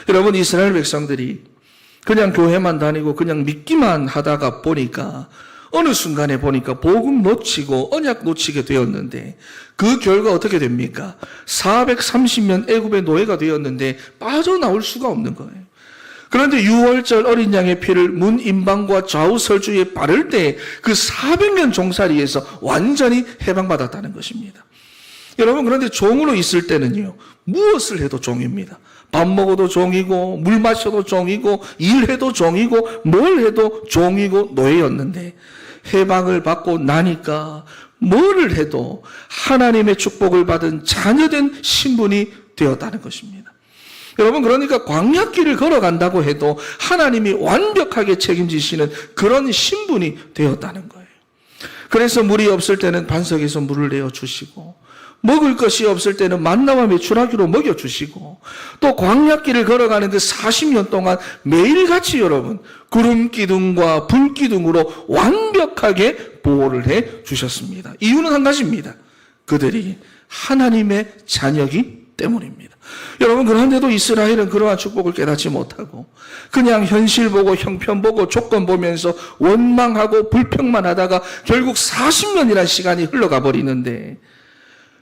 여러분, 이스라엘 백성들이 그냥 교회만 다니고 그냥 믿기만 하다가 보니까 어느 순간에 보니까 복음 놓치고 언약 놓치게 되었는데 그 결과 어떻게 됩니까? 430년 애굽의 노예가 되었는데 빠져나올 수가 없는 거예요. 그런데 6월절 어린 양의 피를 문 임방과 좌우 설주에 바를 때 그 400년 종살이에서 완전히 해방받았다는 것입니다. 여러분, 그런데 종으로 있을 때는요, 무엇을 해도 종입니다. 밥 먹어도 종이고 물 마셔도 종이고 일해도 종이고 뭘 해도 종이고 노예였는데 해방을 받고 나니까 뭐를 해도 하나님의 축복을 받은 자녀된 신분이 되었다는 것입니다. 여러분, 그러니까 광야길을 걸어간다고 해도 하나님이 완벽하게 책임지시는 그런 신분이 되었다는 거예요. 그래서 물이 없을 때는 반석에서 물을 내어주시고 먹을 것이 없을 때는 만나와 메추라기로 먹여주시고 또 광야길을 걸어가는 그 40년 동안 매일같이 여러분 구름 기둥과 불 기둥으로 완벽하게 보호를 해 주셨습니다. 이유는 한 가지입니다. 그들이 하나님의 자녀이기 때문입니다. 여러분, 그런데도 이스라엘은 그러한 축복을 깨닫지 못하고 그냥 현실 보고 형편 보고 조건 보면서 원망하고 불평만 하다가 결국 40년이라는 시간이 흘러가 버리는데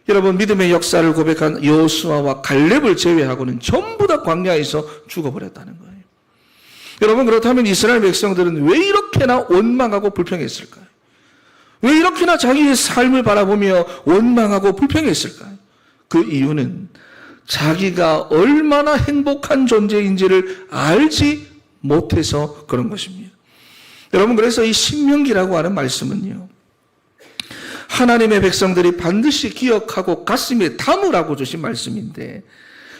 여러분, 믿음의 역사를 고백한 여호수아와 갈렙을 제외하고는 전부 다 광야에서 죽어버렸다는 거예요. 여러분, 그렇다면 이스라엘 백성들은 왜 이렇게나 원망하고 불평했을까요? 왜 이렇게나 자기의 삶을 바라보며 원망하고 불평했을까요? 그 이유는 자기가 얼마나 행복한 존재인지를 알지 못해서 그런 것입니다. 여러분, 그래서 이 신명기라고 하는 말씀은요, 하나님의 백성들이 반드시 기억하고 가슴에 담으라고 주신 말씀인데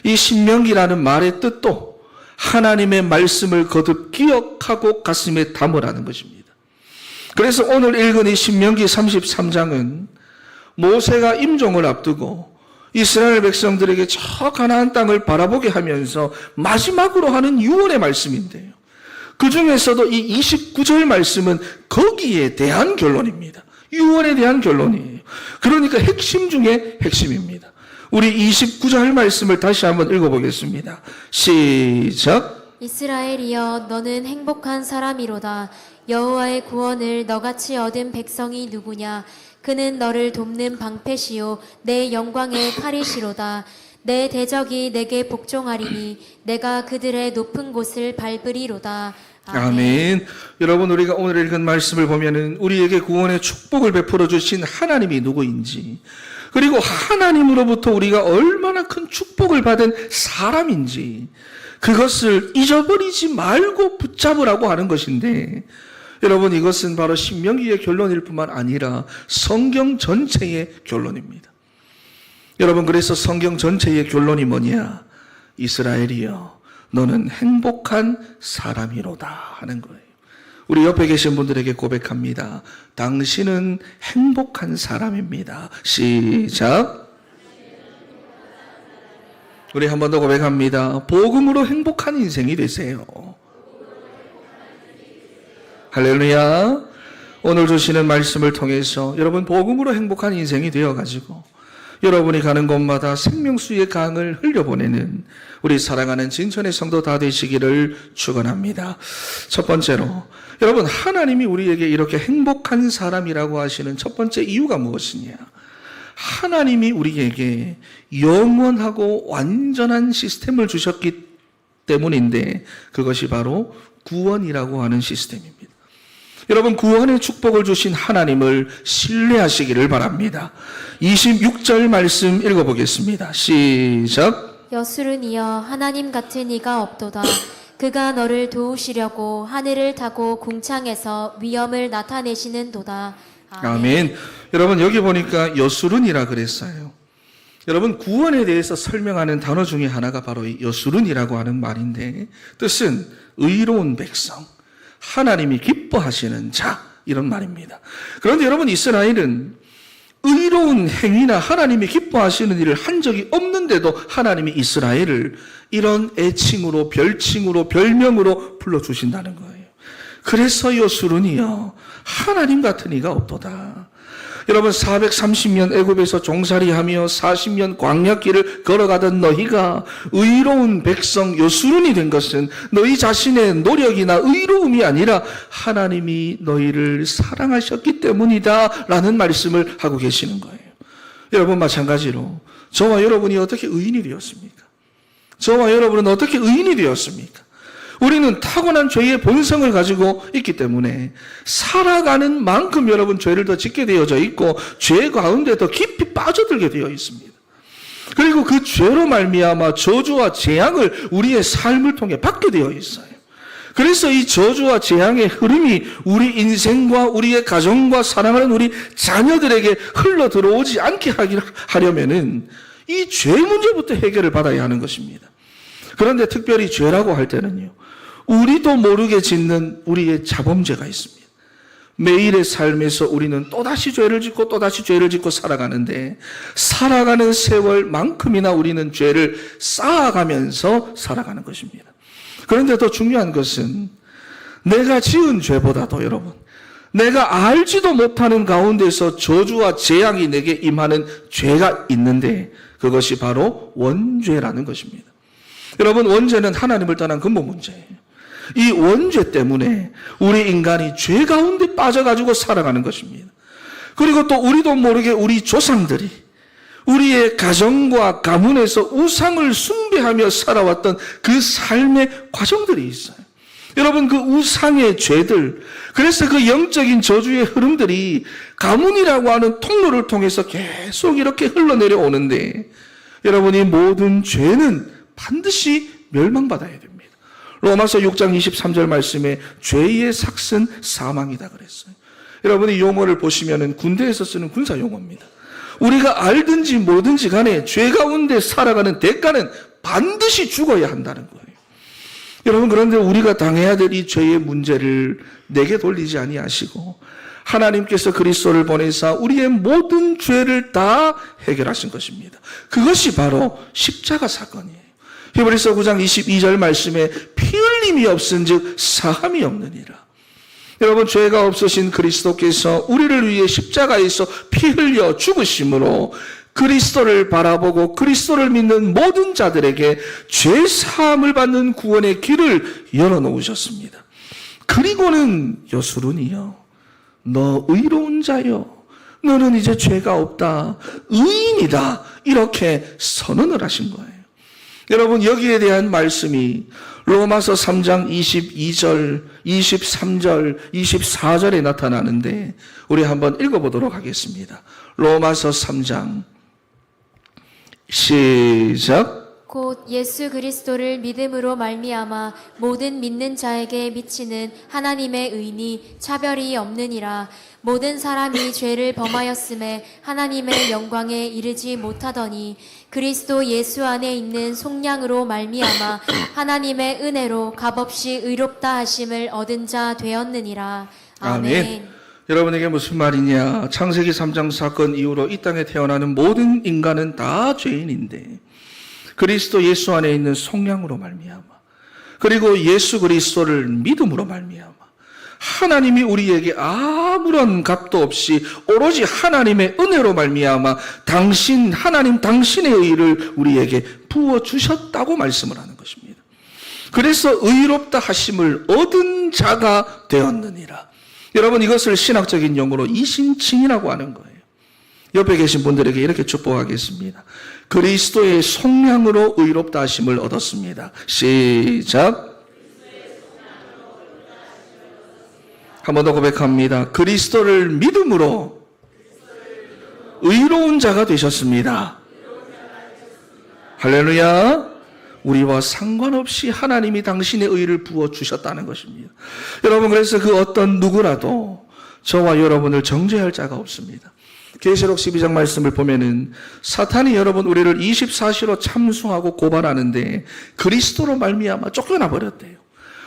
이 신명기라는 말의 뜻도 하나님의 말씀을 거듭 기억하고 가슴에 담으라는 것입니다. 그래서 오늘 읽은 이 신명기 33장은 모세가 임종을 앞두고 이스라엘 백성들에게 저 가나안 땅을 바라보게 하면서 마지막으로 하는 유언의 말씀인데요. 그 중에서도 이 29절 말씀은 거기에 대한 결론입니다. 유언에 대한 결론이에요. 그러니까 핵심 중에 핵심입니다. 우리 29절 말씀을 다시 한번 읽어보겠습니다. 시작. 이스라엘이여, 너는 행복한 사람이로다. 여호와의 구원을 너같이 얻은 백성이 누구냐? 그는 너를 돕는 방패시요 내 영광의 칼이시로다. 내 대적이 내게 복종하리니 내가 그들의 높은 곳을 밟으리로다. 아멘. 여러분, 우리가 오늘 읽은 말씀을 보면은 우리에게 구원의 축복을 베풀어 주신 하나님이 누구인지, 그리고 하나님으로부터 우리가 얼마나 큰 축복을 받은 사람인지 그것을 잊어버리지 말고 붙잡으라고 하는 것인데, 여러분, 이것은 바로 신명기의 결론일 뿐만 아니라 성경 전체의 결론입니다. 여러분, 그래서 성경 전체의 결론이 뭐냐? 이스라엘이여, 너는 행복한 사람이로다 하는 거예요. 우리 옆에 계신 분들에게 고백합니다. 당신은 행복한 사람입니다. 시작. 우리 한 번 더 고백합니다. 복음으로 행복한 인생이 되세요. 할렐루야. 오늘 주시는 말씀을 통해서 여러분 복음으로 행복한 인생이 되어가지고 여러분이 가는 곳마다 생명수의 강을 흘려보내는 우리 사랑하는 진천의 성도 다 되시기를 축원합니다. 첫 번째로 여러분, 하나님이 우리에게 이렇게 행복한 사람이라고 하시는 첫 번째 이유가 무엇이냐? 하나님이 우리에게 영원하고 완전한 시스템을 주셨기 때문인데 그것이 바로 구원이라고 하는 시스템입니다. 여러분, 구원의 축복을 주신 하나님을 신뢰하시기를 바랍니다. 26절 말씀 읽어보겠습니다. 시작. 여수른이여, 하나님 같은 이가 없도다. 그가 너를 도우시려고 하늘을 타고 궁창에서 위엄을 나타내시는도다. 아멘. 여러분, 여기 보니까 여수른이라 그랬어요. 여러분, 구원에 대해서 설명하는 단어 중에 하나가 바로 이 여수른이라고 하는 말인데 뜻은 의로운 백성, 하나님이 기뻐하시는 자, 이런 말입니다. 그런데 여러분, 이스라엘은 의로운 행위나 하나님이 기뻐하시는 일을 한 적이 없는데도 하나님이 이스라엘을 이런 애칭으로, 별칭으로, 별명으로 불러주신다는 거예요. 그래서 여수른이여, 하나님 같은 이가 없도다. 여러분 430년 애굽에서 종살이하며 40년 광야길을 걸어가던 너희가 의로운 백성 요수run이 된 것은 너희 자신의 노력이나 의로움이 아니라 하나님이 너희를 사랑하셨기 때문이다 라는 말씀을 하고 계시는 거예요. 여러분 마찬가지로 저와 여러분이 어떻게 의인이 되었습니까? 저와 여러분은 어떻게 의인이 되었습니까? 우리는 타고난 죄의 본성을 가지고 있기 때문에 살아가는 만큼 여러분 죄를 더 짓게 되어져 있고 죄 가운데 더 깊이 빠져들게 되어 있습니다. 그리고 그 죄로 말미암아 저주와 재앙을 우리의 삶을 통해 받게 되어 있어요. 그래서 이 저주와 재앙의 흐름이 우리 인생과 우리의 가정과 사랑하는 우리 자녀들에게 흘러 들어오지 않게 하려면은 이 죄 문제부터 해결을 받아야 하는 것입니다. 그런데 특별히 죄라고 할 때는요, 우리도 모르게 짓는 우리의 자범죄가 있습니다. 매일의 삶에서 우리는 또다시 죄를 짓고 또다시 죄를 짓고 살아가는데 살아가는 세월만큼이나 우리는 죄를 쌓아가면서 살아가는 것입니다. 그런데 더 중요한 것은 내가 지은 죄보다도 여러분, 내가 알지도 못하는 가운데서 저주와 재앙이 내게 임하는 죄가 있는데 그것이 바로 원죄라는 것입니다. 여러분, 원죄는 하나님을 떠난 근본 문제예요. 이 원죄 때문에 우리 인간이 죄 가운데 빠져가지고 살아가는 것입니다. 그리고 또 우리도 모르게 우리 조상들이 우리의 가정과 가문에서 우상을 숭배하며 살아왔던 그 삶의 과정들이 있어요. 여러분, 그 우상의 죄들, 그래서 그 영적인 저주의 흐름들이 가문이라고 하는 통로를 통해서 계속 이렇게 흘러내려오는데 여러분, 이 모든 죄는 반드시 멸망받아야 됩니다. 로마서 6장 23절 말씀에 죄의 삭은 사망이다 그랬어요. 여러분, 이 용어를 보시면은 군대에서 쓰는 군사 용어입니다. 우리가 알든지 모든지 간에 죄 가운데 살아가는 대가는 반드시 죽어야 한다는 거예요. 여러분, 그런데 우리가 당해야 될 이 죄의 문제를 내게 돌리지 아니하시고 하나님께서 그리스도를 보내사 우리의 모든 죄를 다 해결하신 것입니다. 그것이 바로 십자가 사건이에요. 히브리서 9장 22절 말씀에 피 흘림이 없은즉 사함이 없느니라. 여러분, 죄가 없으신 그리스도께서 우리를 위해 십자가에서 피 흘려 죽으심으로 그리스도를 바라보고 그리스도를 믿는 모든 자들에게 죄 사함을 받는 구원의 길을 열어놓으셨습니다. 그리고는 여수run이여, 너 의로운 자여, 너는 이제 죄가 없다, 의인이다, 이렇게 선언을 하신 거예요. 여러분, 여기에 대한 말씀이 로마서 3장 22절, 23절, 24절에 나타나는데 우리 한번 읽어보도록 하겠습니다. 로마서 3장 시작. 곧 예수 그리스도를 믿음으로 말미암아 모든 믿는 자에게 미치는 하나님의 의니 차별이 없느니라. 모든 사람이 죄를 범하였음에 하나님의 영광에 이르지 못하더니 그리스도 예수 안에 있는 속량으로 말미암아 하나님의 은혜로 값없이 의롭다 하심을 얻은 자 되었느니라. 아멘. 여러분에게 무슨 말이냐? 창세기 3장 사건 이후로 이 땅에 태어나는 모든 인간은 다 죄인인데 그리스도 예수 안에 있는 속량으로 말미암아, 그리고 예수 그리스도를 믿음으로 말미암아 하나님이 우리에게 아무런 값도 없이 오로지 하나님의 은혜로 말미암아 하나님 당신의 의를 우리에게 부어주셨다고 말씀을 하는 것입니다. 그래서 의롭다 하심을 얻은 자가 되었느니라. 여러분, 이것을 신학적인 용어로 이신칭이라고 하는 거예요. 옆에 계신 분들에게 이렇게 축복하겠습니다. 그리스도의 속량으로 의롭다 하심을 얻었습니다. 시작. 한 번 더 고백합니다. 그리스도를 믿음으로 의로운 자가 되셨습니다. 할렐루야. 우리와 상관없이 하나님이 당신의 의를 부어주셨다는 것입니다. 여러분, 그래서 그 어떤 누구라도 저와 여러분을 정죄할 자가 없습니다. 계시록 12장 말씀을 보면은 사탄이 여러분 우리를 24시로 참수하고 고발하는데 그리스도로 말미암아 쫓겨나 버렸대요.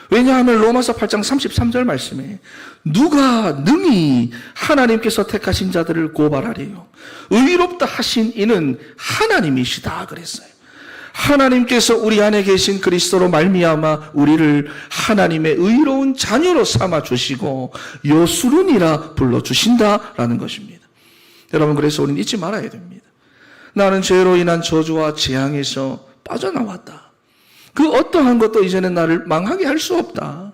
왜냐하면 로마서 8장 33절 말씀에 누가 능히 하나님께서 택하신 자들을 고발하리요, 의롭다 하신 이는 하나님이시다 그랬어요. 하나님께서 우리 안에 계신 그리스도로 말미암아 우리를 하나님의 의로운 자녀로 삼아 주시고 여수run이라 불러 주신다라는 것입니다. 여러분, 그래서 우리는 잊지 말아야 됩니다. 나는 죄로 인한 저주와 재앙에서 빠져나왔다. 그 어떠한 것도 이제는 나를 망하게 할 수 없다.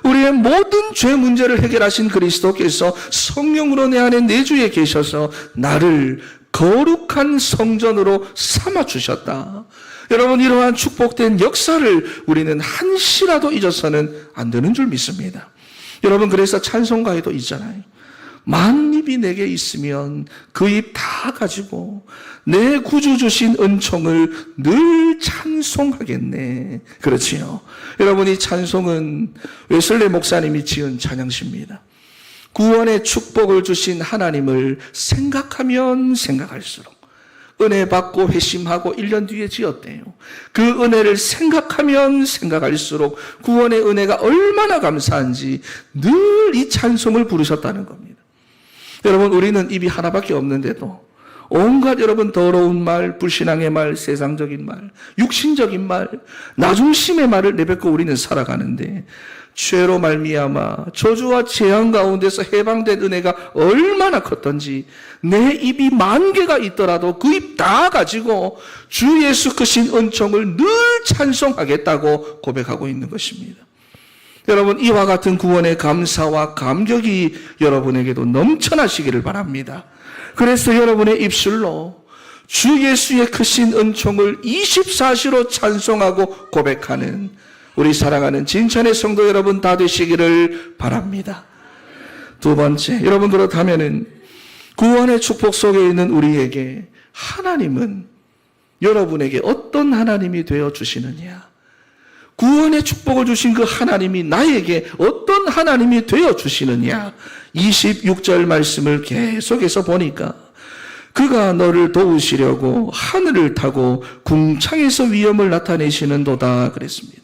우리의 모든 죄 문제를 해결하신 그리스도께서 성령으로 내 안에 내주에 계셔서 나를 거룩한 성전으로 삼아주셨다. 여러분, 이러한 축복된 역사를 우리는 한시라도 잊어서는 안 되는 줄 믿습니다. 여러분, 그래서 찬송가에도 있잖아요. 만입이 내게 있으면 그 입 다 가지고 내 구주 주신 은총을 늘 찬송하겠네. 그렇지요. 여러분, 이 찬송은 웨슬레 목사님이 지은 찬양시입니다. 구원의 축복을 주신 하나님을 생각하면 생각할수록 은혜 받고 회심하고 1년 뒤에 지었대요. 그 은혜를 생각하면 생각할수록 구원의 은혜가 얼마나 감사한지 늘 이 찬송을 부르셨다는 겁니다. 여러분, 우리는 입이 하나밖에 없는데도 온갖 여러분 더러운 말, 불신앙의 말, 세상적인 말, 육신적인 말, 나중심의 말을 내뱉고 우리는 살아가는데 죄로 말미암아 저주와 재앙 가운데서 해방된 은혜가 얼마나 컸던지 내 입이 10,000개가 있더라도 그 입 다 가지고 주 예수 크신 은총을 늘 찬송하겠다고 고백하고 있는 것입니다. 여러분, 이와 같은 구원의 감사와 감격이 여러분에게도 넘쳐나시기를 바랍니다. 그래서 여러분의 입술로 주 예수의 크신 은총을 24시로 찬송하고 고백하는 우리 사랑하는 진천의 성도 여러분 다 되시기를 바랍니다. 두 번째, 여러분, 그렇다면은 구원의 축복 속에 있는 우리에게 하나님은 여러분에게 어떤 하나님이 되어 주시느냐? 구원의 축복을 주신 그 하나님이 나에게 어떤 하나님이 되어 주시느냐? 26절 말씀을 계속해서 보니까 그가 너를 도우시려고 하늘을 타고 궁창에서 위엄을 나타내시는도다 그랬습니다.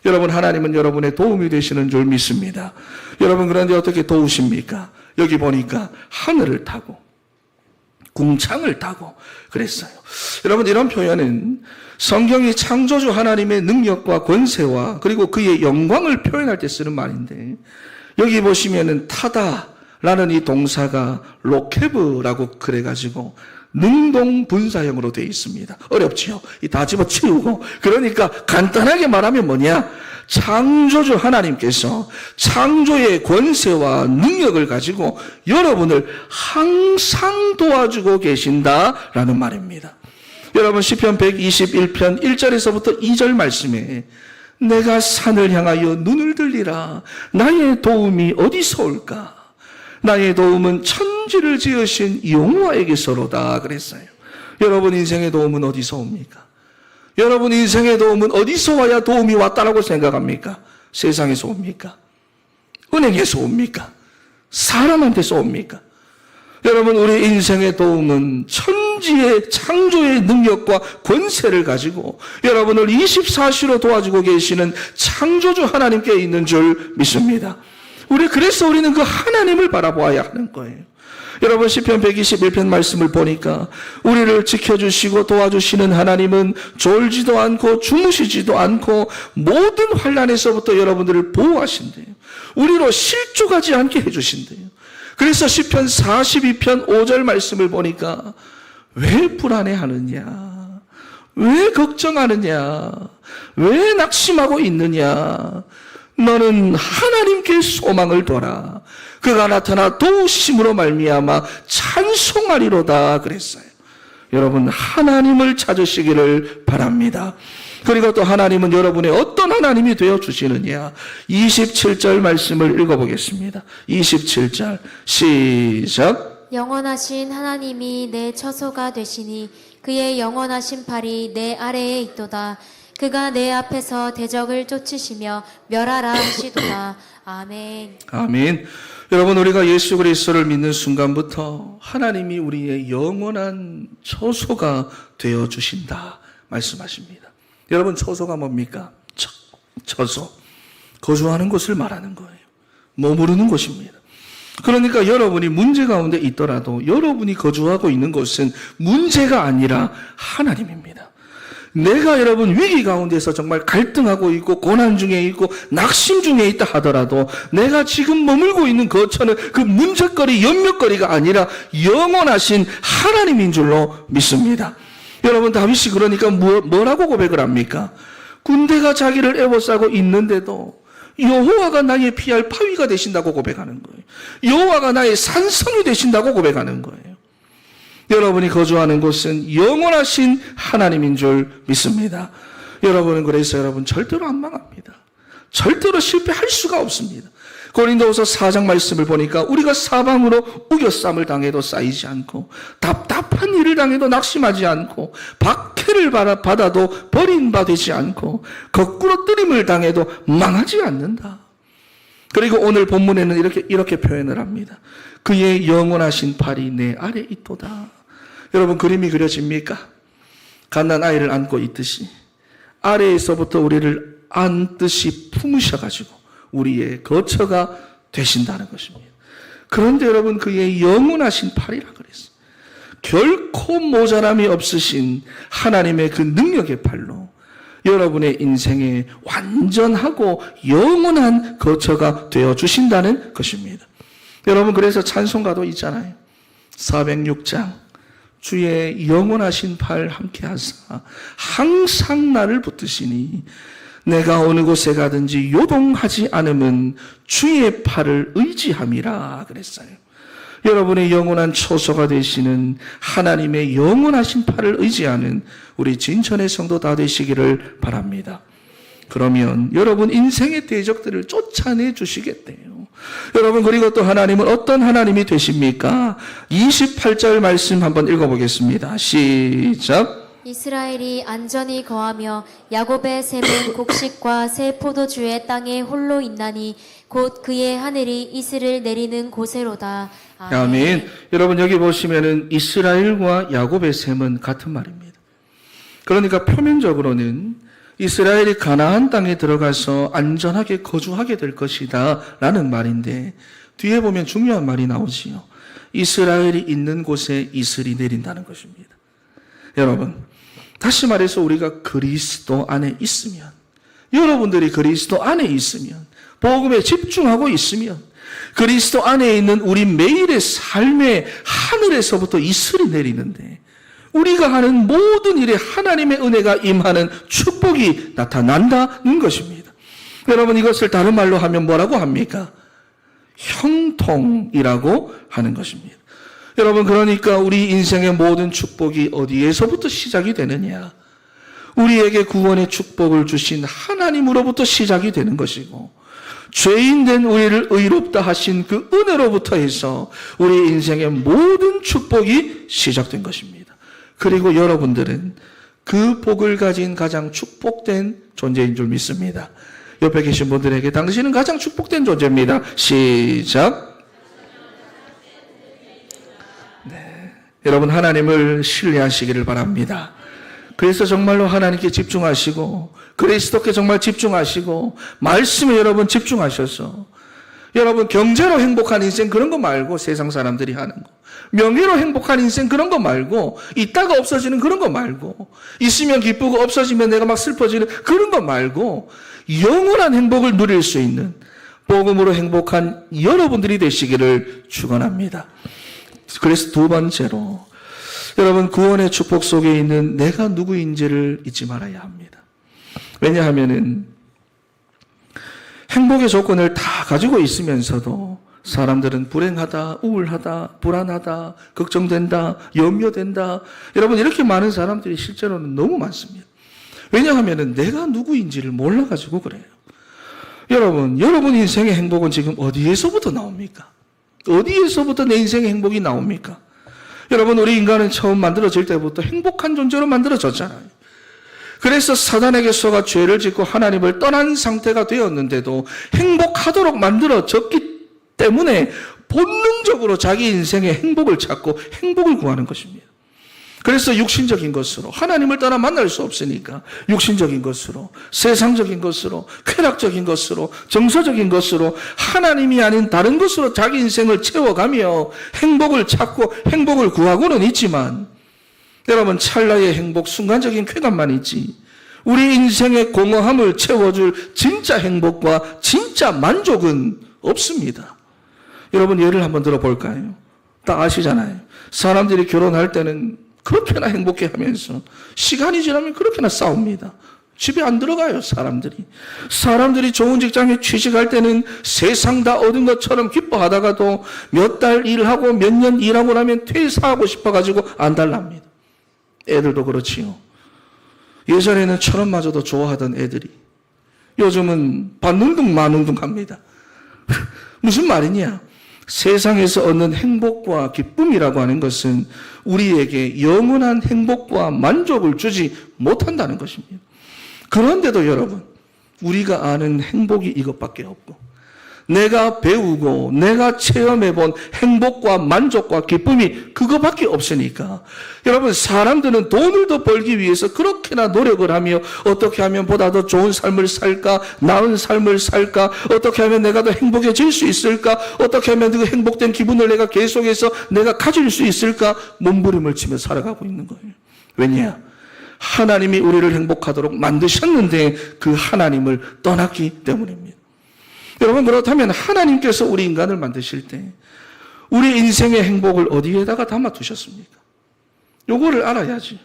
여러분, 하나님은 여러분의 도움이 되시는 줄 믿습니다. 여러분, 그런데 어떻게 도우십니까? 여기 보니까 하늘을 타고 궁창을 타고 그랬어요. 여러분, 이런 표현은 성경이 창조주 하나님의 능력과 권세와 그리고 그의 영광을 표현할 때 쓰는 말인데, 여기 보시면은 타다라는 이 동사가 로케브라고 그래가지고 능동분사형으로 되어 있습니다. 어렵지요? 이 다 집어치우고. 그러니까 간단하게 말하면 뭐냐? 창조주 하나님께서 창조의 권세와 능력을 가지고 여러분을 항상 도와주고 계신다라는 말입니다. 여러분, 시편 121편 1절에서부터 2절 말씀에 내가 산을 향하여 눈을 들리라. 나의 도움이 어디서 올까? 나의 도움은 천지를 지으신 여호와에게서로다 그랬어요. 여러분, 인생의 도움은 어디서 옵니까? 여러분, 인생의 도움은 어디서 와야 도움이 왔다라고 생각합니까? 세상에서 옵니까? 은행에서 옵니까? 사람한테서 옵니까? 여러분, 우리 인생의 도움은 천지의 창조의 능력과 권세를 가지고 여러분을 24시로 도와주고 계시는 창조주 하나님께 있는 줄 믿습니다. 그래서 우리는 그 하나님을 바라보아야 하는 거예요. 여러분, 시편 121편 말씀을 보니까 우리를 지켜주시고 도와주시는 하나님은 졸지도 않고 주무시지도 않고 모든 환난에서부터 여러분들을 보호하신대요. 우리로 실족하지 않게 해주신대요. 그래서 시편 42편 5절 말씀을 보니까 왜 불안해하느냐? 왜 걱정하느냐? 왜 낙심하고 있느냐? 너는 하나님께 소망을 둬라. 그가 나타나 도우심으로 말미암아 찬송하리로다 그랬어요. 여러분, 하나님을 찾으시기를 바랍니다. 그리고 또 하나님은 여러분의 어떤 하나님이 되어 주시느냐? 27절 말씀을 읽어보겠습니다. 27절 시작. 영원하신 하나님이 내 처소가 되시니 그의 영원하신 팔이 내 아래에 있도다. 그가 내 앞에서 대적을 쫓으시며 멸하라 하시도다. 아멘. 아멘. 여러분, 우리가 예수 그리스도를 믿는 순간부터 하나님이 우리의 영원한 처소가 되어 주신다 말씀하십니다. 여러분, 처소가 뭡니까? 처소. 거주하는 곳을 말하는 거예요. 머무르는 곳입니다. 그러니까 여러분이 문제 가운데 있더라도 여러분이 거주하고 있는 곳은 문제가 아니라 하나님입니다. 내가 여러분 위기 가운데서 정말 갈등하고 있고 고난 중에 있고 낙심 중에 있다 하더라도 내가 지금 머물고 있는 거처는 그 문제거리, 연명거리가 아니라 영원하신 하나님인 줄로 믿습니다. 여러분 다윗이 그러니까 뭐라고 고백을 합니까? 군대가 자기를 애워싸고 있는데도 여호와가 나의 피할 파위가 되신다고 고백하는 거예요. 여호와가 나의 산성이 되신다고 고백하는 거예요. 여러분이 거주하는 곳은 영원하신 하나님인 줄 믿습니다. 여러분은 그래서 여러분 절대로 안 망합니다. 절대로 실패할 수가 없습니다. 고린도후서 4장 말씀을 보니까 우리가 사방으로 우겨쌈을 당해도 쌓이지 않고 답답한 일을 당해도 낙심하지 않고 박해를 받아도 버림받지 않고 거꾸로 뜨림을 당해도 망하지 않는다. 그리고 오늘 본문에는 이렇게 표현을 합니다. 그의 영원하신 팔이 내 아래 있도다. 여러분 그림이 그려집니까? 갓난아이를 안고 있듯이 아래에서부터 우리를 안듯이 품으셔가지고 우리의 거처가 되신다는 것입니다. 그런데 여러분 그의 영원하신 팔이라 그랬어요. 결코 모자람이 없으신 하나님의 그 능력의 팔로 여러분의 인생에 완전하고 영원한 거처가 되어주신다는 것입니다. 여러분 그래서 찬송가도 있잖아요. 406장 주의 영원하신 팔 함께 하사 항상 나를 붙드시니 내가 어느 곳에 가든지 요동하지 않음은 주의 팔을 의지함이라 그랬어요. 여러분의 영원한 초소가 되시는 하나님의 영원하신 팔을 의지하는 우리 진천의 성도 다 되시기를 바랍니다. 그러면 여러분 인생의 대적들을 쫓아내 주시겠대요. 여러분 그리고 또 하나님은 어떤 하나님이 되십니까? 28절 말씀 한번 읽어보겠습니다. 시작. 이스라엘이 안전히 거하며 야곱의 샘은 곡식과 새 포도주의 땅에 홀로 있나니 곧 그의 하늘이 이슬을 내리는 곳에로다. 아멘. 여러분 여기 보시면은 이스라엘과 야곱의 샘은 같은 말입니다. 그러니까 표면적으로는 이스라엘이 가나안 땅에 들어가서 안전하게 거주하게 될 것이다 라는 말인데 뒤에 보면 중요한 말이 나오지요. 이스라엘이 있는 곳에 이슬이 내린다는 것입니다. 여러분 다시 말해서 우리가 그리스도 안에 있으면 여러분들이 그리스도 안에 있으면 복음에 집중하고 있으면 그리스도 안에 있는 우리 매일의 삶의 하늘에서부터 이슬이 내리는데 우리가 하는 모든 일에 하나님의 은혜가 임하는 축복이 나타난다는 것입니다. 여러분 이것을 다른 말로 하면 뭐라고 합니까? 형통이라고 하는 것입니다. 여러분 그러니까 우리 인생의 모든 축복이 어디에서부터 시작이 되느냐? 우리에게 구원의 축복을 주신 하나님으로부터 시작이 되는 것이고 죄인된 우리를 의롭다 하신 그 은혜로부터 해서 우리 인생의 모든 축복이 시작된 것입니다. 그리고 여러분들은 그 복을 가진 가장 축복된 존재인 줄 믿습니다. 옆에 계신 분들에게 당신은 가장 축복된 존재입니다. 시작. 네, 여러분 하나님을 신뢰하시기를 바랍니다. 그래서 정말로 하나님께 집중하시고 그리스도께 정말 집중하시고 말씀에 여러분 집중하셔서 여러분 경제로 행복한 인생 그런 거 말고 세상 사람들이 하는 거 명예로 행복한 인생 그런 거 말고 있다가 없어지는 그런 거 말고 있으면 기쁘고 없어지면 내가 막 슬퍼지는 그런 거 말고 영원한 행복을 누릴 수 있는 복음으로 행복한 여러분들이 되시기를 축원합니다. 그래서 두 번째로 여러분 구원의 축복 속에 있는 내가 누구인지를 잊지 말아야 합니다. 왜냐하면은 행복의 조건을 다 가지고 있으면서도 사람들은 불행하다, 우울하다, 불안하다, 걱정된다, 염려된다. 여러분 이렇게 많은 사람들이 실제로는 너무 많습니다. 왜냐하면은 내가 누구인지를 몰라가지고 그래요. 여러분 인생의 행복은 지금 어디에서부터 나옵니까? 어디에서부터 내 인생의 행복이 나옵니까? 여러분 우리 인간은 처음 만들어질 때부터 행복한 존재로 만들어졌잖아요. 그래서 사단에게 속아 죄를 짓고 하나님을 떠난 상태가 되었는데도 행복하도록 만들어졌기 때문에 본능적으로 자기 인생의 행복을 찾고 행복을 구하는 것입니다. 그래서 육신적인 것으로 하나님을 떠나 만날 수 없으니까 육신적인 것으로 세상적인 것으로 쾌락적인 것으로 정서적인 것으로 하나님이 아닌 다른 것으로 자기 인생을 채워가며 행복을 찾고 행복을 구하고는 있지만 여러분, 찰나의 행복, 순간적인 쾌감만 있지 우리 인생의 공허함을 채워줄 진짜 행복과 진짜 만족은 없습니다. 여러분, 예를 한번 들어볼까요? 다 아시잖아요. 사람들이 결혼할 때는 그렇게나 행복해 하면서 시간이 지나면 그렇게나 싸웁니다. 집에 안 들어가요, 사람들이. 사람들이 좋은 직장에 취직할 때는 세상 다 얻은 것처럼 기뻐하다가도 몇 달 일하고 몇 년 일하고 나면 퇴사하고 싶어가지고 안달납니다. 애들도 그렇지요. 예전에는 천원마저도 좋아하던 애들이 요즘은 반웅둥 만웅둥 합니다. 무슨 말이냐? 세상에서 얻는 행복과 기쁨이라고 하는 것은 우리에게 영원한 행복과 만족을 주지 못한다는 것입니다. 그런데도 여러분, 우리가 아는 행복이 이것밖에 없고 내가 배우고 내가 체험해본 행복과 만족과 기쁨이 그거밖에 없으니까 여러분, 사람들은 돈을 더 벌기 위해서 그렇게나 노력을 하며 어떻게 하면 보다 더 좋은 삶을 살까, 나은 삶을 살까, 어떻게 하면 내가 더 행복해질 수 있을까, 어떻게 하면 그 행복된 기분을 내가 계속해서 내가 가질 수 있을까 몸부림을 치며 살아가고 있는 거예요. 왜냐? 하나님이 우리를 행복하도록 만드셨는데 그 하나님을 떠났기 때문입니다. 여러분, 그렇다면 하나님께서 우리 인간을 만드실 때 우리 인생의 행복을 어디에다가 담아두셨습니까? 요거를 알아야지.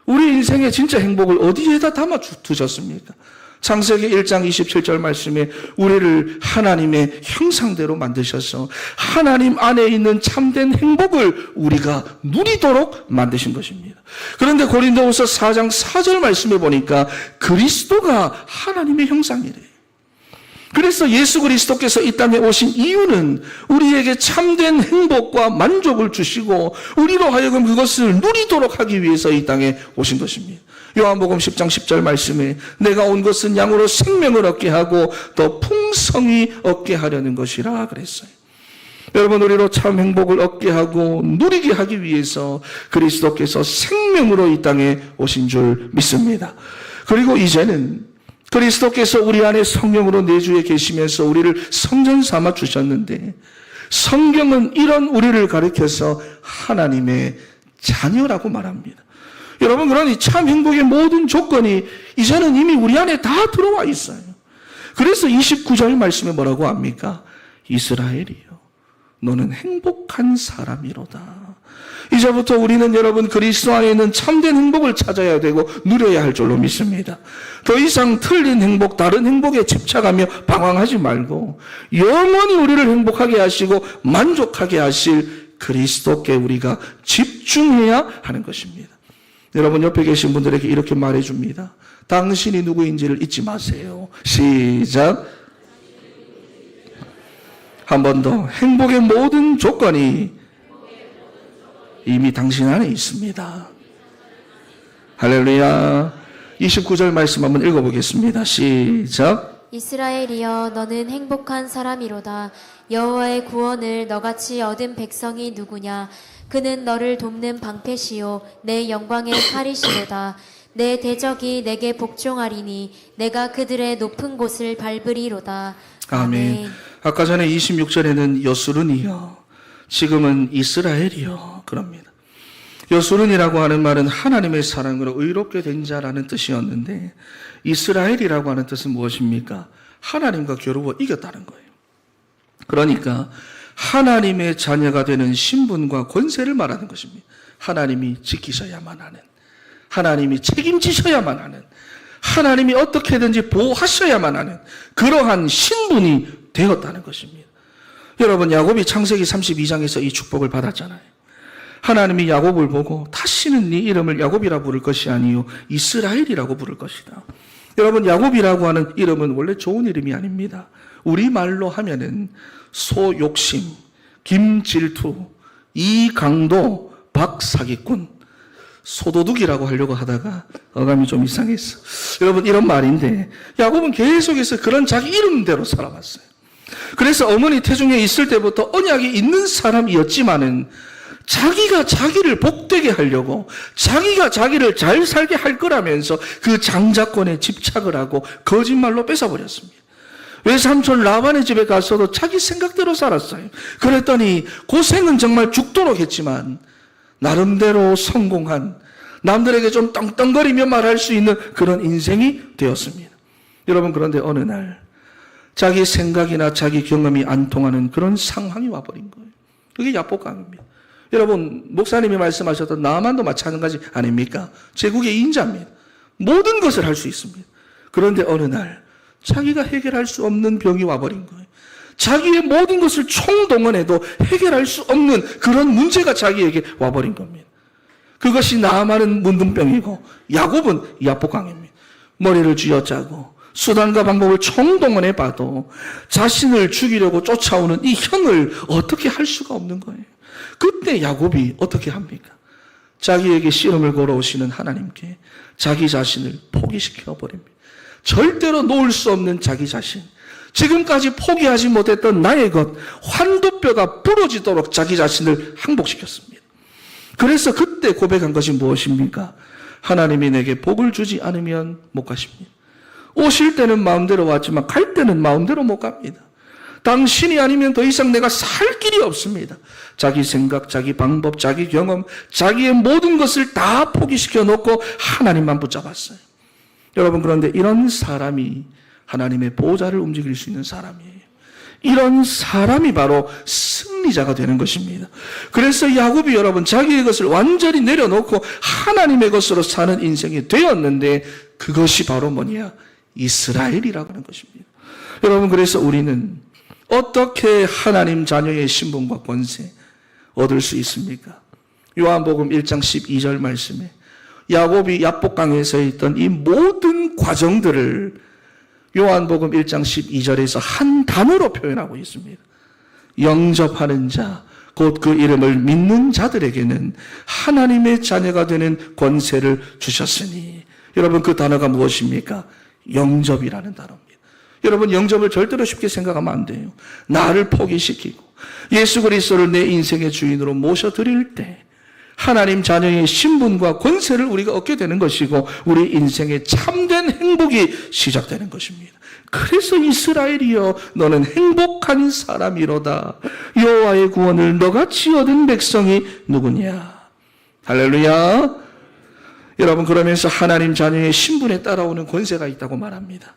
우리 인생의 진짜 행복을 어디에다 담아두셨습니까? 창세기 1장 27절 말씀에 우리를 하나님의 형상대로 만드셔서 하나님 안에 있는 참된 행복을 우리가 누리도록 만드신 것입니다. 그런데 고린도후서 4장 4절 말씀에 보니까 그리스도가 하나님의 형상이래요. 그래서 예수 그리스도께서 이 땅에 오신 이유는 우리에게 참된 행복과 만족을 주시고 우리로 하여금 그것을 누리도록 하기 위해서 이 땅에 오신 것입니다. 요한복음 10장 10절 말씀에 내가 온 것은 양으로 생명을 얻게 하고 더 풍성히 얻게 하려는 것이라 그랬어요. 여러분, 우리로 참 행복을 얻게 하고 누리게 하기 위해서 그리스도께서 생명으로 이 땅에 오신 줄 믿습니다. 그리고 이제는 그리스도께서 우리 안에 성령으로 내주에 계시면서 우리를 성전 삼아 주셨는데 성경은 이런 우리를 가리켜서 하나님의 자녀라고 말합니다. 여러분, 그러니 참 행복의 모든 조건이 이제는 이미 우리 안에 다 들어와 있어요. 그래서 29절 말씀에 뭐라고 합니까? 이스라엘이요, 너는 행복한 사람이로다. 이제부터 우리는 여러분 그리스도 안에 있는 참된 행복을 찾아야 되고 누려야 할 줄로 믿습니다. 더 이상 틀린 행복, 다른 행복에 집착하며 방황하지 말고 영원히 우리를 행복하게 하시고 만족하게 하실 그리스도께 우리가 집중해야 하는 것입니다. 여러분, 옆에 계신 분들에게 이렇게 말해줍니다. 당신이 누구인지를 잊지 마세요. 시작. 한 번 더. 행복의 모든 조건이 이미 당신 안에 있습니다. 할렐루야. 29절 말씀 한번 읽어보겠습니다. 시작. 이스라엘이여, 너는 행복한 사람이로다. 여호와의 구원을 너같이 얻은 백성이 누구냐? 그는 너를 돕는 방패시요 내 영광의 칼이시로다. 내 대적이 내게 복종하리니 내가 그들의 높은 곳을 밟으리로다. 아멘. 아까 전에 26절에는 여수른이요, 지금은 이스라엘이요 그럽니다. 여수른이라고 하는 말은 하나님의 사랑으로 의롭게 된 자라는 뜻이었는데 이스라엘이라고 하는 뜻은 무엇입니까? 하나님과 겨루어 이겼다는 거예요. 그러니까 하나님의 자녀가 되는 신분과 권세를 말하는 것입니다. 하나님이 지키셔야만 하는, 하나님이 책임지셔야만 하는, 하나님이 어떻게든지 보호하셔야만 하는 그러한 신분이 되었다는 것입니다. 여러분, 야곱이 창세기 32장에서 이 축복을 받았잖아요. 하나님이 야곱을 보고 다시는 네 이름을 야곱이라 부를 것이 아니요 이스라엘이라고 부를 것이다. 여러분, 야곱이라고 하는 이름은 원래 좋은 이름이 아닙니다. 우리말로 하면은 소욕심, 김질투, 이강도, 박사기꾼, 소도둑이라고 하려고 하다가 어감이 좀 이상했어. 여러분, 이런 말인데 야곱은 계속해서 그런 자기 이름대로 살아왔어요. 그래서 어머니 태중에 있을 때부터 언약이 있는 사람이었지만은 자기가 자기를 복되게 하려고 자기가 자기를 잘 살게 할 거라면서 그 장자권에 집착을 하고 거짓말로 뺏어버렸습니다. 외삼촌 라반의 집에 가서도 자기 생각대로 살았어요. 그랬더니 고생은 정말 죽도록 했지만 나름대로 성공한 남들에게 좀 떵떵거리며 말할 수 있는 그런 인생이 되었습니다. 여러분, 그런데 어느 날 자기 생각이나 자기 경험이 안 통하는 그런 상황이 와버린 거예요. 그게 야복강입니다. 여러분, 목사님이 말씀하셨던 나만도 마찬가지 아닙니까? 제국의 인자입니다. 모든 것을 할 수 있습니다. 그런데 어느 날 자기가 해결할 수 없는 병이 와버린 거예요. 자기의 모든 것을 총동원해도 해결할 수 없는 그런 문제가 자기에게 와버린 겁니다. 그것이 나아만은 문둥병이고 야곱은 야복강입니다. 머리를 쥐어짜고 수단과 방법을 총동원해 봐도 자신을 죽이려고 쫓아오는 이 형을 어떻게 할 수가 없는 거예요. 그때 야곱이 어떻게 합니까? 자기에게 씨름을 걸어오시는 하나님께 자기 자신을 포기시켜 버립니다. 절대로 놓을 수 없는 자기 자신, 지금까지 포기하지 못했던 나의 것, 환도뼈가 부러지도록 자기 자신을 항복시켰습니다. 그래서 그때 고백한 것이 무엇입니까? 하나님이 내게 복을 주지 않으면 못 가십니다. 오실 때는 마음대로 왔지만 갈 때는 마음대로 못 갑니다. 당신이 아니면 더 이상 내가 살 길이 없습니다. 자기 생각, 자기 방법, 자기 경험, 자기의 모든 것을 다 포기시켜 놓고 하나님만 붙잡았어요. 여러분, 그런데 이런 사람이 하나님의 보좌를 움직일 수 있는 사람이에요. 이런 사람이 바로 승리자가 되는 것입니다. 그래서 야곱이 여러분 자기의 것을 완전히 내려놓고 하나님의 것으로 사는 인생이 되었는데 그것이 바로 뭐냐? 이스라엘이라고 하는 것입니다. 여러분, 그래서 우리는 어떻게 하나님 자녀의 신분과 권세 얻을 수 있습니까? 요한복음 1장 12절 말씀에 야곱이 야복강에 서 있던 이 모든 과정들을 요한복음 1장 12절에서 한 단어로 표현하고 있습니다. 영접하는 자, 곧 그 이름을 믿는 자들에게는 하나님의 자녀가 되는 권세를 주셨으니. 여러분, 그 단어가 무엇입니까? 영접이라는 단어입니다. 여러분, 영접을 절대로 쉽게 생각하면 안 돼요. 나를 포기시키고 예수 그리스도를 내 인생의 주인으로 모셔드릴 때 하나님 자녀의 신분과 권세를 우리가 얻게 되는 것이고 우리 인생의 참된 행복이 시작되는 것입니다. 그래서 이스라엘이여 너는 행복한 사람이로다. 여호와의 구원을 너같이 얻은 백성이 누구냐. 할렐루야. 여러분, 그러면서 하나님 자녀의 신분에 따라오는 권세가 있다고 말합니다.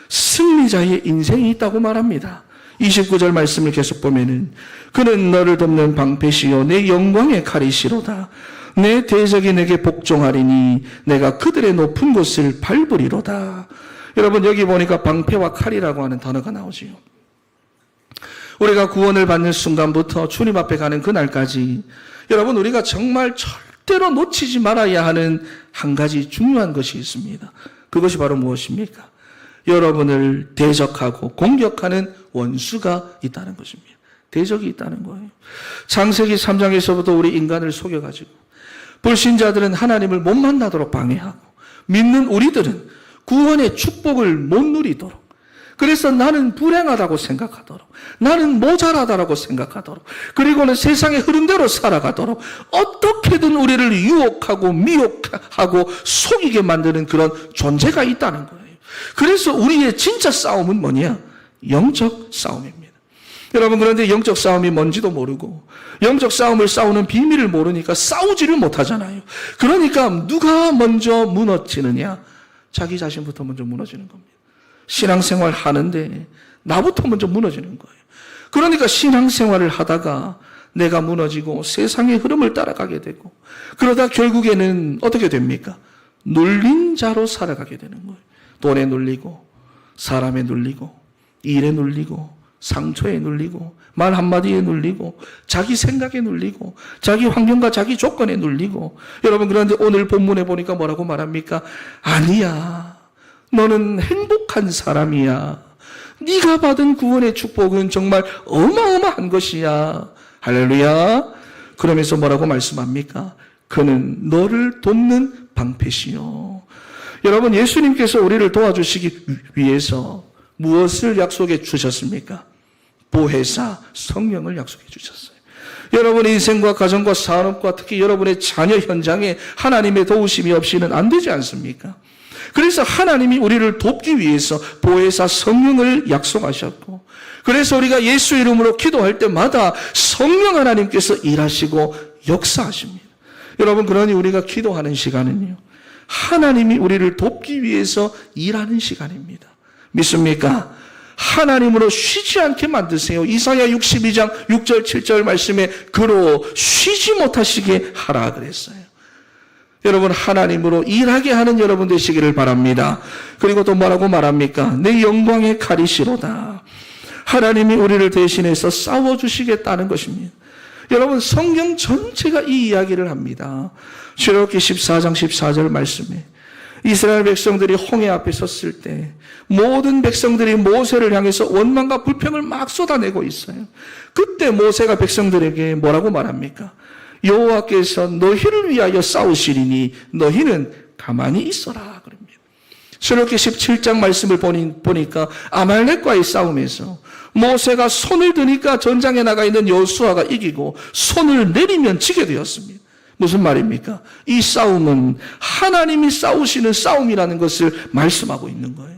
승리자의 인생이 있다고 말합니다. 29절 말씀을 계속 보면은 그는 너를 돕는 방패시요 내 영광의 칼이시로다. 내 대적이 내게 복종하리니 내가 그들의 높은 곳을 밟으리로다. 여러분, 여기 보니까 방패와 칼이라고 하는 단어가 나오지요. 우리가 구원을 받는 순간부터 주님 앞에 가는 그날까지 여러분, 우리가 정말 절대로 놓치지 말아야 하는 한 가지 중요한 것이 있습니다. 그것이 바로 무엇입니까? 여러분을 대적하고 공격하는 원수가 있다는 것입니다. 대적이 있다는 거예요. 창세기 3장에서부터 우리 인간을 속여가지고 불신자들은 하나님을 못 만나도록 방해하고 믿는 우리들은 구원의 축복을 못 누리도록, 그래서 나는 불행하다고 생각하도록, 나는 모자라다라고 생각하도록, 그리고는 세상의 흐름대로 살아가도록 어떻게든 우리를 유혹하고 미혹하고 속이게 만드는 그런 존재가 있다는 거예요. 그래서 우리의 진짜 싸움은 뭐냐? 영적 싸움입니다. 여러분, 그런데 영적 싸움이 뭔지도 모르고 영적 싸움을 싸우는 비밀을 모르니까 싸우지를 못하잖아요. 그러니까 누가 먼저 무너지느냐? 자기 자신부터 먼저 무너지는 겁니다. 신앙생활 하는데 나부터 먼저 무너지는 거예요. 그러니까 신앙생활을 하다가 내가 무너지고 세상의 흐름을 따라가게 되고 그러다 결국에는 어떻게 됩니까? 눌린 자로 살아가게 되는 거예요. 돈에 눌리고 사람에 눌리고 일에 눌리고 상처에 눌리고 말 한마디에 눌리고 자기 생각에 눌리고 자기 환경과 자기 조건에 눌리고. 여러분, 그런데 오늘 본문에 보니까 뭐라고 말합니까? 아니야, 너는 행복한 사람이야. 네가 받은 구원의 축복은 정말 어마어마한 것이야. 할렐루야. 그러면서 뭐라고 말씀합니까? 그는 너를 돕는 방패시요. 여러분, 예수님께서 우리를 도와주시기 위해서 무엇을 약속해 주셨습니까? 보혜사 성령을 약속해 주셨어요. 여러분 인생과 가정과 산업과 특히 여러분의 자녀 현장에 하나님의 도우심이 없이는 안 되지 않습니까? 그래서 하나님이 우리를 돕기 위해서 보혜사 성령을 약속하셨고, 그래서 우리가 예수 이름으로 기도할 때마다 성령 하나님께서 일하시고 역사하십니다. 여러분, 그러니 우리가 기도하는 시간은요, 하나님이 우리를 돕기 위해서 일하는 시간입니다. 믿습니까? 하나님으로 쉬지 않게 만드세요. 이사야 62장 6절 7절 말씀에 그로 쉬지 못하시게 하라 그랬어요. 여러분, 하나님으로 일하게 하는 여러분 되시기를 바랍니다. 그리고 또 뭐라고 말합니까? 내 영광의 칼이시로다. 하나님이 우리를 대신해서 싸워주시겠다는 것입니다. 여러분, 성경 전체가 이 이야기를 합니다. 출애굽기 14장 14절 말씀에 이스라엘 백성들이 홍해 앞에 섰을 때 모든 백성들이 모세를 향해서 원망과 불평을 막 쏟아내고 있어요. 그때 모세가 백성들에게 뭐라고 말합니까? 여호와께서 너희를 위하여 싸우시리니 너희는 가만히 있어라 그럽니다. 출애굽기 17장 말씀을 보니까 아말렉과의 싸움에서 모세가 손을 드니까 전장에 나가 있는 여호수아가 이기고 손을 내리면 지게 되었습니다. 무슨 말입니까? 이 싸움은 하나님이 싸우시는 싸움이라는 것을 말씀하고 있는 거예요.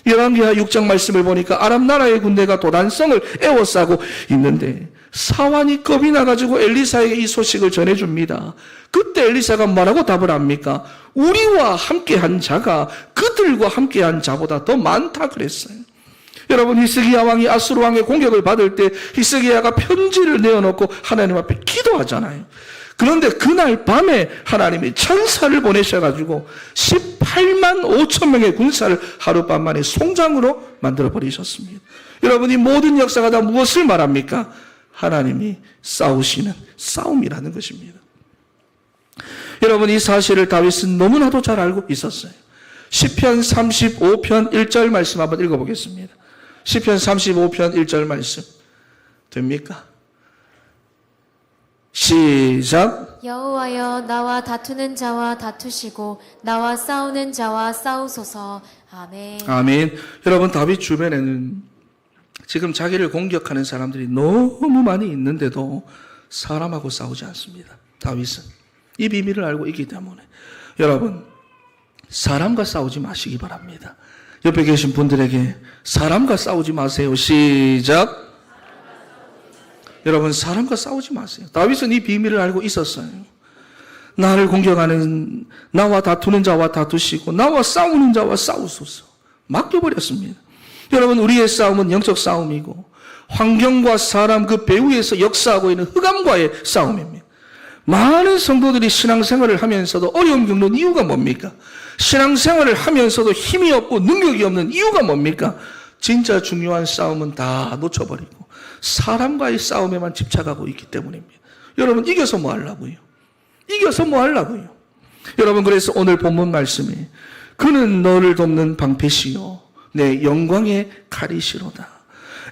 열왕기하 6장 말씀을 보니까 아람 나라의 군대가 도단성을 에워싸고 있는데 사환이 겁이 나가지고 엘리사에게 이 소식을 전해줍니다. 그때 엘리사가 뭐라고 답을 합니까? 우리와 함께한 자가 그들과 함께한 자보다 더 많다 그랬어요. 여러분, 히스기야 왕이 아수르 왕의 공격을 받을 때 히스기야가 편지를 내어놓고 하나님 앞에 기도하잖아요. 그런데 그날 밤에 하나님이 천사를 보내셔가지고 18만 5천 명의 군사를 하룻밤 만에 송장으로 만들어버리셨습니다. 여러분, 이 모든 역사가 다 무엇을 말합니까? 하나님이 싸우시는 싸움이라는 것입니다. 여러분, 이 사실을 다윗은 너무나도 잘 알고 있었어요. 시편 35편 1절 말씀 한번 읽어보겠습니다. 시편 35편 1절 말씀 됩니까? 시작. 여호와여, 나와 다투는 자와 다투시고 나와 싸우는 자와 싸우소서. 아멘. 아멘. 여러분, 다윗 주변에는 지금 자기를 공격하는 사람들이 너무 많이 있는데도 사람하고 싸우지 않습니다. 다윗은 이 비밀을 알고 있기 때문에 여러분, 사람과 싸우지 마시기 바랍니다. 옆에 계신 분들에게 사람과 싸우지 마세요. 시작. 여러분, 사람과 싸우지 마세요. 다윗은 이 비밀을 알고 있었어요. 나를 공격하는, 나와 다투는 자와 다투시고 나와 싸우는 자와 싸우소서. 맡겨버렸습니다. 여러분, 우리의 싸움은 영적 싸움이고 환경과 사람 그 배후에서 역사하고 있는 흑암과의 싸움입니다. 많은 성도들이 신앙생활을 하면서도 어려움 겪는 이유가 뭡니까? 신앙생활을 하면서도 힘이 없고 능력이 없는 이유가 뭡니까? 진짜 중요한 싸움은 다 놓쳐버리고 사람과의 싸움에만 집착하고 있기 때문입니다. 여러분, 이겨서 뭐 하려고요? 이겨서 뭐 하려고요? 여러분, 그래서 오늘 본문 말씀에 그는 너를 돕는 방패시요 내 영광의 칼이시로다.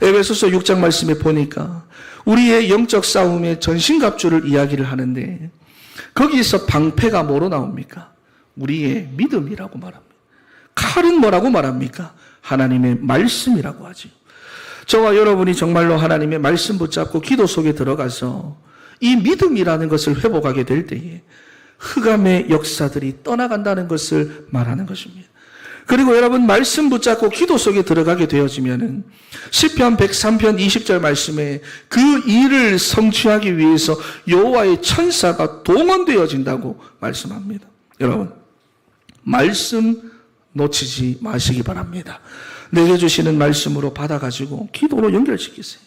에베소서 6장 말씀에 보니까 우리의 영적 싸움의 전신갑주를 이야기를 하는데 거기서 방패가 뭐로 나옵니까? 우리의 믿음이라고 말합니다. 칼은 뭐라고 말합니까? 하나님의 말씀이라고 하죠. 저와 여러분이 정말로 하나님의 말씀 붙잡고 기도 속에 들어가서 이 믿음이라는 것을 회복하게 될 때에 흑암의 역사들이 떠나간다는 것을 말하는 것입니다. 그리고 여러분, 말씀 붙잡고 기도 속에 들어가게 되어지면은 시편 103편 20절 말씀에 그 일을 성취하기 위해서 여호와의 천사가 동원되어진다고 말씀합니다. 여러분, 말씀 놓치지 마시기 바랍니다. 내게 주시는 말씀으로 받아가지고 기도로 연결시키세요.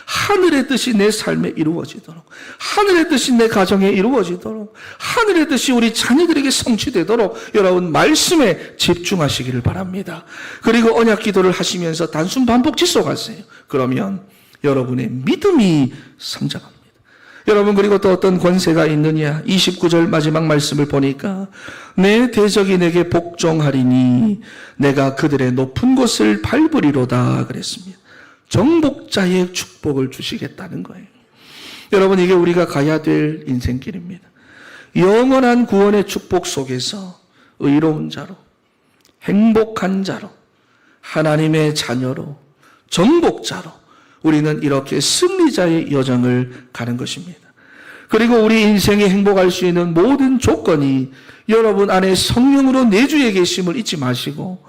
하늘의 뜻이 내 삶에 이루어지도록, 하늘의 뜻이 내 가정에 이루어지도록, 하늘의 뜻이 우리 자녀들에게 성취되도록 여러분 말씀에 집중하시기를 바랍니다. 그리고 언약 기도를 하시면서 단순 반복 지속하세요. 그러면 여러분의 믿음이 성장합니다. 여러분, 그리고 또 어떤 권세가 있느냐? 29절 마지막 말씀을 보니까 내 대적이 내게 복종하리니 내가 그들의 높은 곳을 밟으리로다 그랬습니다. 정복자의 축복을 주시겠다는 거예요. 여러분, 이게 우리가 가야 될 인생길입니다. 영원한 구원의 축복 속에서 의로운 자로, 행복한 자로, 하나님의 자녀로, 정복자로 우리는 이렇게 승리자의 여정을 가는 것입니다. 그리고 우리 인생에 행복할 수 있는 모든 조건이 여러분 안에 성령으로 내주에 계심을 잊지 마시고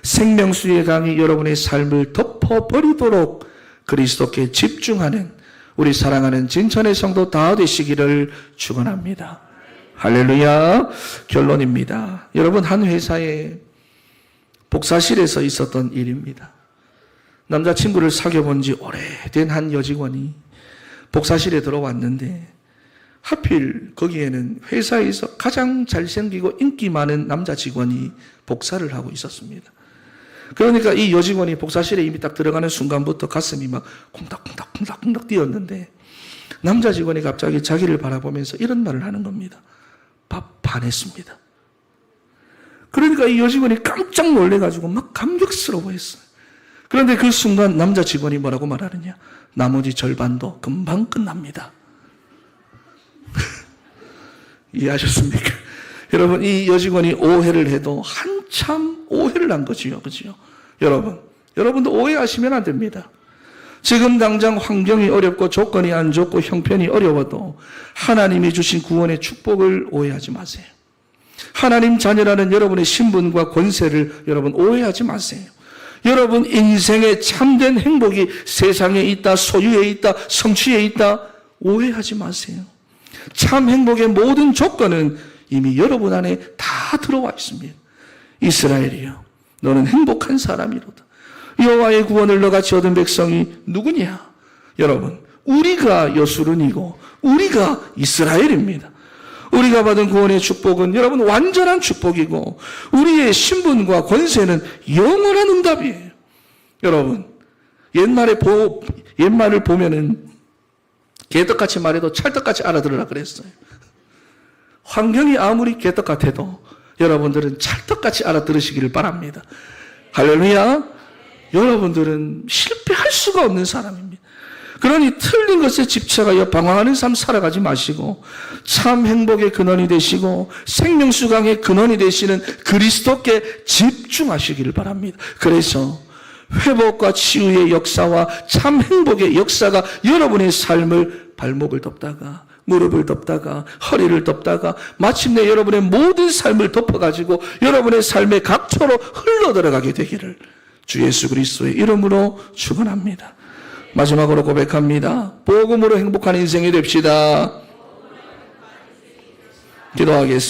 생명수의 강이 여러분의 삶을 덮어버리도록 그리스도께 집중하는 우리 사랑하는 진천의 성도 다 되시기를 축원합니다. 할렐루야. 결론입니다. 여러분, 한 회사에 복사실에서 있었던 일입니다. 남자친구를 사귀어본 지 오래된 한 여직원이 복사실에 들어왔는데 하필 거기에는 회사에서 가장 잘생기고 인기 많은 남자 직원이 복사를 하고 있었습니다. 그러니까 이 여직원이 복사실에 이미 딱 들어가는 순간부터 가슴이 막 콩닥콩닥 뛰었는데 남자 직원이 갑자기 자기를 바라보면서 이런 말을 하는 겁니다. 밥 반했습니다. 그러니까 이 여직원이 깜짝 놀래가지고 막 감격스러워했어요. 그런데 그 순간 남자 직원이 뭐라고 말하느냐? 나머지 절반도 금방 끝납니다. 이해하셨습니까? 여러분, 이 여직원이 오해를 해도 한참 오해를 한 거지요. 그죠? 여러분도 오해하시면 안 됩니다. 지금 당장 환경이 어렵고 조건이 안 좋고 형편이 어려워도 하나님이 주신 구원의 축복을 오해하지 마세요. 하나님 자녀라는 여러분의 신분과 권세를 여러분 오해하지 마세요. 여러분 인생의 참된 행복이 세상에 있다, 소유에 있다, 성취에 있다, 오해하지 마세요. 참 행복의 모든 조건은 이미 여러분 안에 다 들어와 있습니다. 이스라엘이여, 너는 행복한 사람이로다. 여호와의 구원을 너같이 얻은 백성이 누구냐? 여러분, 우리가 여수론이고 우리가 이스라엘입니다. 우리가 받은 구원의 축복은 여러분 완전한 축복이고 우리의 신분과 권세는 영원한 응답이에요. 여러분, 옛말을 보면은 개떡같이 말해도 찰떡같이 알아들으라 그랬어요. 환경이 아무리 개떡 같아도 여러분들은 찰떡같이 알아들으시기를 바랍니다. 할렐루야. 여러분들은 실패할 수가 없는 사람입니다. 그러니 틀린 것에 집착하여 방황하는 삶 살아가지 마시고 참 행복의 근원이 되시고 생명수강의 근원이 되시는 그리스도께 집중하시기를 바랍니다. 그래서 회복과 치유의 역사와 참 행복의 역사가 여러분의 삶을 발목을 덮다가 무릎을 덮다가 허리를 덮다가 마침내 여러분의 모든 삶을 덮어가지고 여러분의 삶의 각초로 흘러들어가게 되기를 주 예수 그리스도의 이름으로 축원합니다. 마지막으로 고백합니다. 복음으로 행복한 인생이 됩시다. 기도하겠습니다.